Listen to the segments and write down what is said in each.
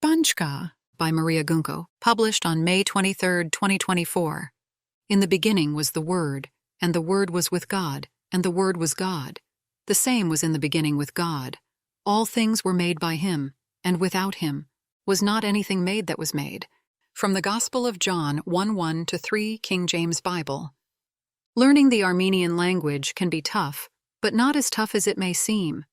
Chka by Maria Gunko, published on May 23, 2024. In the beginning was the Word, and the Word was with God, and the Word was God. The same was in the beginning with God. All things were made by him, and without him was not anything made that was made. From the Gospel of John 1:1-3 King James Bible. Learning the Armenian language can be tough, but not as tough as it may seem.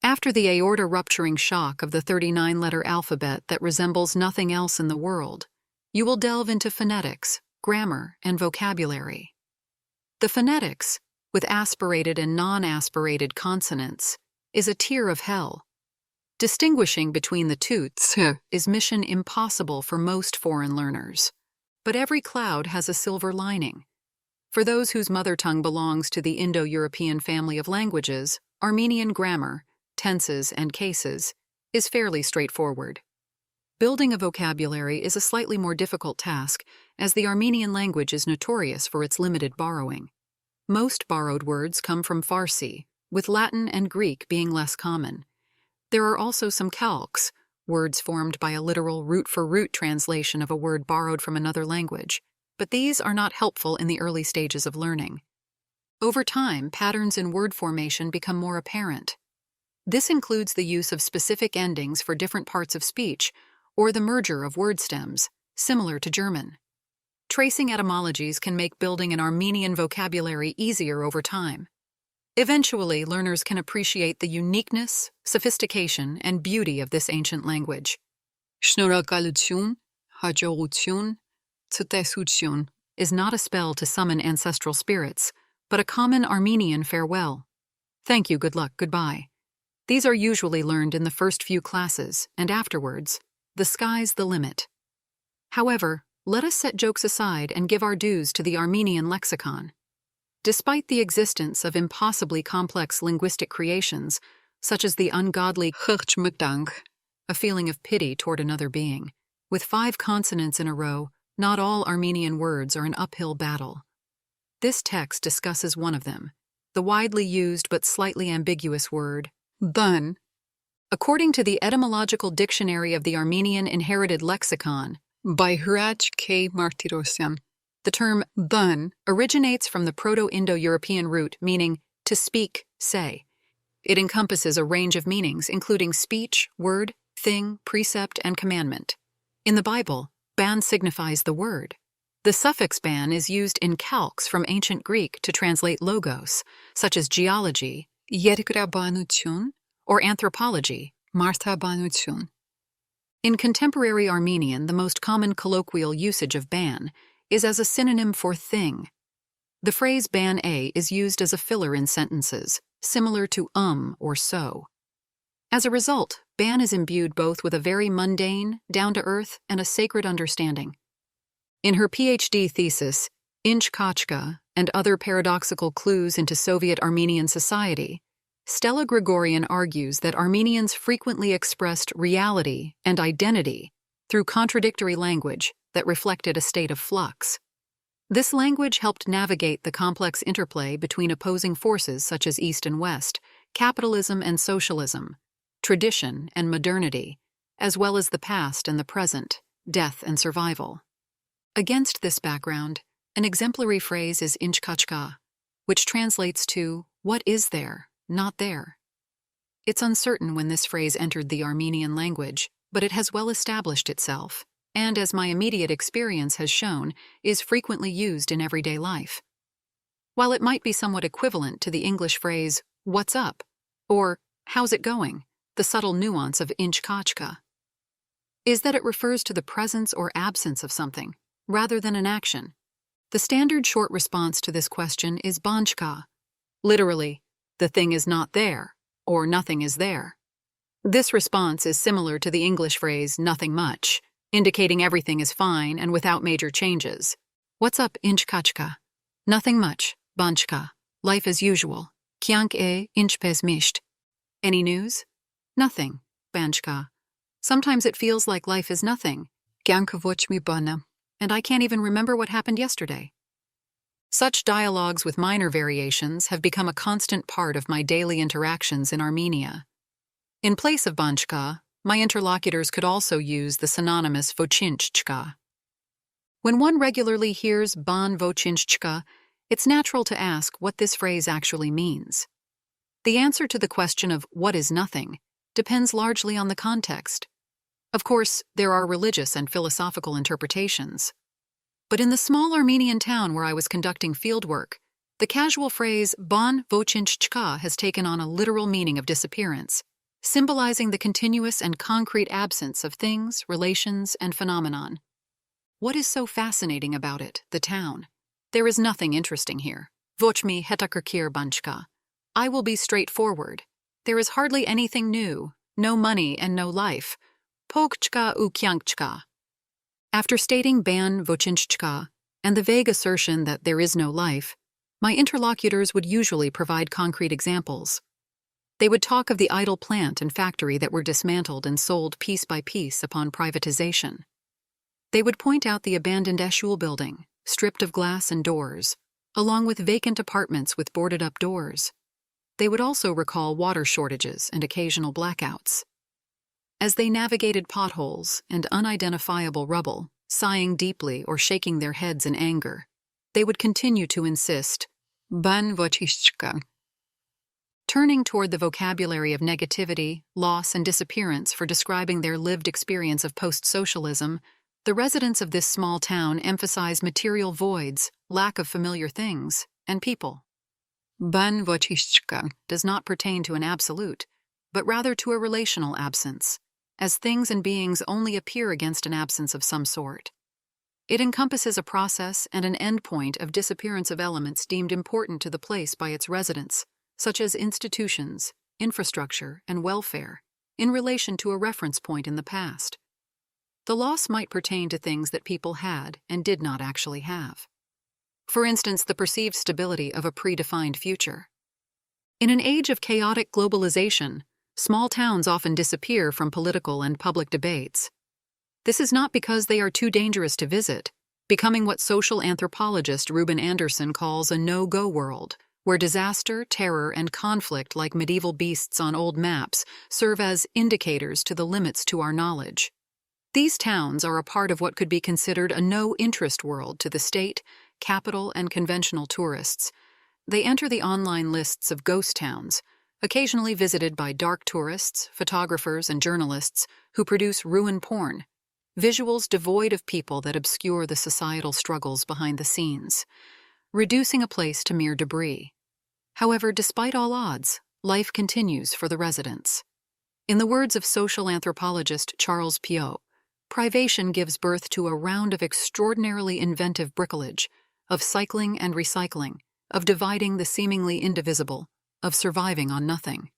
After the aorta-rupturing shock of the 39-letter alphabet that resembles nothing else in the world, you will delve into phonetics, grammar, and vocabulary. The phonetics, with aspirated and non-aspirated consonants, is a tier of hell. Distinguishing between the two is mission impossible for most foreign learners. But every cloud has a silver lining. For those whose mother tongue belongs to the Indo-European family of languages, Armenian grammar, tenses, and cases, is fairly straightforward. Building a vocabulary is a slightly more difficult task, as the Armenian language is notorious for its limited borrowing. Most borrowed words come from Farsi, with Latin and Greek being less common. There are also some calques, words formed by a literal root-for-root translation of a word borrowed from another language, but these are not helpful in the early stages of learning. Over time, patterns in word formation become more apparent. This includes the use of specific endings for different parts of speech, or the merger of word stems, similar to German. Tracing etymologies can make building an Armenian vocabulary easier over time. Eventually, learners can appreciate the uniqueness, sophistication, and beauty of this ancient language. Շնորհակալություն, հաջողություն, ցտեսություն is not a spell to summon ancestral spirits, but a common Armenian farewell. Thank you, good luck, goodbye. These are usually learned in the first few classes, and afterwards, the sky's the limit. However, let us set jokes aside and give our dues to the Armenian lexicon. Despite the existence of impossibly complex linguistic creations, such as the ungodly khchmtang, a feeling of pity toward another being, with 5 consonants in a row, not all Armenian words are an uphill battle. This text discusses one of them, the widely used but slightly ambiguous word, dun. According to the Etymological Dictionary of the Armenian Inherited Lexicon, by Hrach K. Martirosyan, the term dun originates from the Proto-Indo-European root meaning to speak, say. It encompasses a range of meanings, including speech, word, thing, precept, and commandment. In the Bible, ban signifies the word. The suffix ban is used in calques from ancient Greek to translate logos, such as geology, երկրաբանություն, or anthropology, մարդաբանություն. In contemporary Armenian, the most common colloquial usage of ban is as a synonym for thing. The phrase ban a is used as a filler in sentences, similar to or so. As a result, ban is imbued both with a very mundane, down-to-earth, and a sacred understanding. In her PhD thesis, Chka and Other Paradoxical Clues into Soviet Armenian Society, Stella Gregorian argues that Armenians frequently expressed reality and identity through contradictory language that reflected a state of flux. This language helped navigate the complex interplay between opposing forces such as East and West, capitalism and socialism, tradition and modernity, as well as the past and the present, death and survival. Against this background, an exemplary phrase is Chka, which translates to, what is there, not there. It's uncertain when this phrase entered the Armenian language, but it has well established itself, and as my immediate experience has shown, is frequently used in everyday life. While it might be somewhat equivalent to the English phrase, what's up, or how's it going, the subtle nuance of Chka is that it refers to the presence or absence of something, rather than an action. The standard short response to this question is banchka, literally, the thing is not there, or nothing is there. This response is similar to the English phrase nothing much, indicating everything is fine and without major changes. What's up, Chka? Nothing much, banchka. Life as usual. Kyank e inchpes misht. Any news? Nothing, banchka. Sometimes it feels like life is nothing. Kyank voch mi bana. And I can't even remember what happened yesterday. Such dialogues with minor variations have become a constant part of my daily interactions in Armenia. In place of banchka, my interlocutors could also use the synonymous Chka. When one regularly hears ban Chka, it's natural to ask what this phrase actually means. The answer to the question of what is nothing depends largely on the context. Of course, there are religious and philosophical interpretations. But in the small Armenian town where I was conducting fieldwork, the casual phrase ban Chka has taken on a literal meaning of disappearance, symbolizing the continuous and concrete absence of things, relations, and phenomenon. What is so fascinating about it, the town? There is nothing interesting here. Vochmi hetakirkir banchka. I will be straightforward. There is hardly anything new, no money and no life. Pogchka u kyankchka. After stating ban vochinchka and the vague assertion that there is no life, my interlocutors would usually provide concrete examples. They would talk of the idle plant and factory that were dismantled and sold piece by piece upon privatization. They would point out the abandoned Eshul building, stripped of glass and doors, along with vacant apartments with boarded-up doors. They would also recall water shortages and occasional blackouts. As they navigated potholes and unidentifiable rubble, sighing deeply or shaking their heads in anger, they would continue to insist, ban vochinchka. Turning toward the vocabulary of negativity, loss, and disappearance for describing their lived experience of post-socialism, the residents of this small town emphasize material voids, lack of familiar things, and people. Ban vochinchka does not pertain to an absolute, but rather to a relational absence, as things and beings only appear against an absence of some sort. It encompasses a process and an endpoint of disappearance of elements deemed important to the place by its residents, such as institutions, infrastructure, and welfare, in relation to a reference point in the past. The loss might pertain to things that people had and did not actually have. For instance, the perceived stability of a predefined future. In an age of chaotic globalization, small towns often disappear from political and public debates. This is not because they are too dangerous to visit, becoming what social anthropologist Ruben Anderson calls a no-go world, where disaster, terror, and conflict like medieval beasts on old maps serve as indicators to the limits to our knowledge. These towns are a part of what could be considered a no-interest world to the state, capital, and conventional tourists. They enter the online lists of ghost towns, occasionally visited by dark tourists, photographers, and journalists who produce ruin porn, visuals devoid of people that obscure the societal struggles behind the scenes, reducing a place to mere debris. However, despite all odds, life continues for the residents. In the words of social anthropologist Charles Piot, privation gives birth to a round of extraordinarily inventive bricolage, of cycling and recycling, of dividing the seemingly indivisible, of surviving on nothing.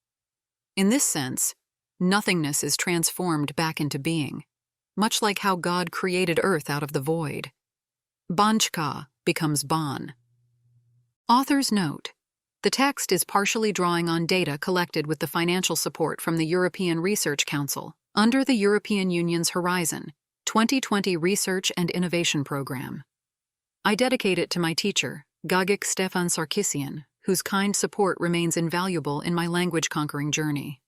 In this sense, nothingness is transformed back into being, much like how God created earth out of the void. Banchka becomes ban. Author's note: the text is partially drawing on data collected with the financial support from the European Research Council under the European Union's Horizon 2020 Research and Innovation Program. I dedicate it to my teacher, Gagik Stefan Sarkissian, whose kind support remains invaluable in my language-conquering journey.